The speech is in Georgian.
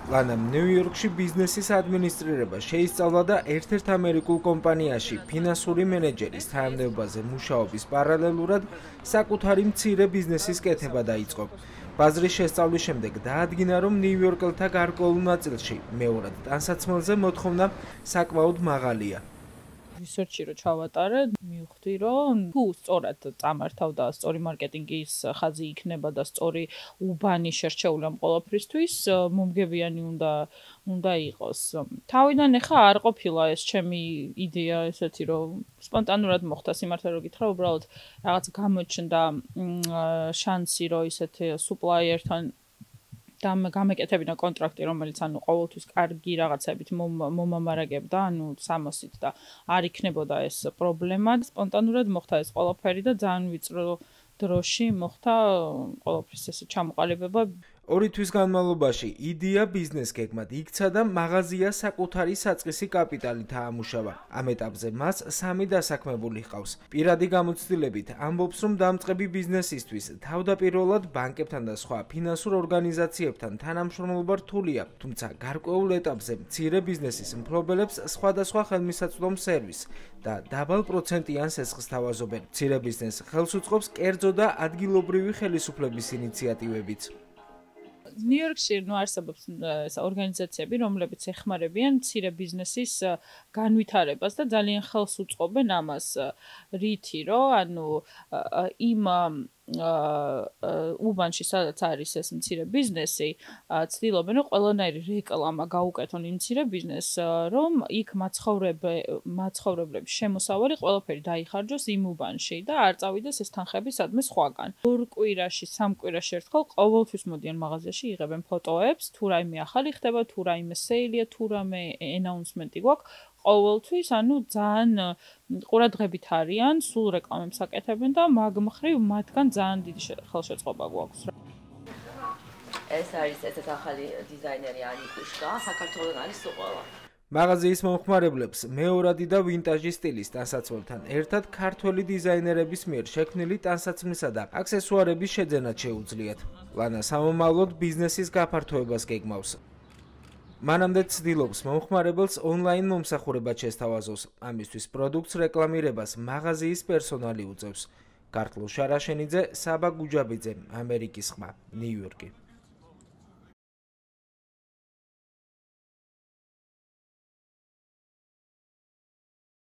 ლანამ ნიუ-იორკში ბიზნესის ადმინისტრირება შეისწავლა და ერთ-ერთ ამერიკულ კომპანიაში ფინანსური მენეჯერის თანამდებობაზე მუშაობის პარალელურად საკუთარი მცირე ბიზნესის კეთება დაიწყო. ბაზრის შესწავლის შემდეგ დაადგინა, რომ ნიუ-იორკელთა გარკვეულ ნაწილში მეორად ტანსაცმელზე მოთხოვნა საკმაოდ მაღალია. Research-ი რო ჩავატარე, მივხვდი, რომ თუ სწორად წამართავდა სწორი მარკეტინგის ხაზი იქნება და სწორი უბანი შერჩეული ამ ყველაფრისთვის, მომგებიანი უნდა იყოს. თავიდან ეხა არ ყოფილა ეს ჩემი იდეა ესეთი, რომ სპონტანურად მოხდა სიმართლე რომ გითხრა, უბრალოდ რაღაც გამოჩნდა შანსი, რომ ისეთი სუპლაიერთან და გამეკეთებინა კონტრაქტი, რომელიც ანუ ყოველთვის კარგი რაღაცებით მომამარაგებდა, ანუ 300-ით და არ იქნებოდა ეს პრობლემა. სპონტანურად მოხდა ეს ყველაფერი და ძალიან ვიწრო დროში მოხდა ყველაფრის ეს ჩამოყალიბება. 2 თვის განმავლობაში იდეა ბიზნეს გეგმად იქცა და მაღაზია საკუთარი საწყისი კაპიტალით აამუშავა. ამ ეტაპზე მას 3 დასაქმებული ჰყავს. პირადი გამოცდილებით ამბობს, რომ დამწყები ბიზნესისთვის თავდაპირველად ბანკებთან და სხვა ფინანსურ ორგანიზაციებთან თანამშრომლობა რთულია, თუმცა გარკვეულ ეტაპზე მცირე ბიზნესის მფლობელებს სხვადასხვა ხელმისაწვდომ სერვისს და დაბალ პროცენტიან სესხს თავაზობენ. მცირე ბიზნესს ხელს უწყობს კერძო და ადგილობრივი ხელისუფლების ინიციატივებიც. ნიუ-იორკში არსებობს ორგანიზაციები, რომლებიც ეხმარებიან მცირე ბიზნესის განვითარებას და ძალიან ხელს უწყობენ ამას, რითი რომ ანუ იმ უბანში სადაც არის ეს მცირე ბიზნესი, ცდილობენ რომ ყველანაირი რეკლამა გაუკეთონ იმ მცირე ბიზნესს, რომ იქ მაცხოვრებლების შემოსავალი ყველაფერი დაიხარჯოს იმ უბანში და არ წავიდეს ეს თანხები სადმე სხვაგან. 2 კვირაში, 3 კვირაში ერთხელ ყოველთვის მოდიან მაღაზიაში, იღებენ ფოტოებს, თუ რაიმე ახალი ხდება, თუ რაიმე სეილია, თუ რამე ენაუნსმენტი გვაქვს, ყოველთვის, ანუ ძალიან ყურადღებით არიან, სულ რეკლამებს აკეთებენ და მაგ მხრივ მათგან ძალიან დიდი ხელშეწყობა გვაქვს. ეს არის ესეთ ახალი დიზაინერი ანი პუშკა, საქართველოსთან არის უყოლა. მაღაზიის მომხმარებლებს მეორადი და ვინტაჟი სტილის ტანსაცმელთან ერთად ქართველი დიზაინერების მიერ შექმნილი ტანსაცმლისა და აქსესუარების შეძენაც შეუძლიათ. ლანა სამომავლოდ ბიზნესის გაფართოებას გეგმავს. მანამდე ცდილობს მომხმარებელს ონლაინ მომსახურებად შესთავაზოს. ამისთვის პროდუქტს რეკლამირებას მაღაზიის პერსონალი უწევს. ქართლ შარაშენიძე, საბა გუჯაბიძე, ამერიკის ხმა, ნიუ-იორკი.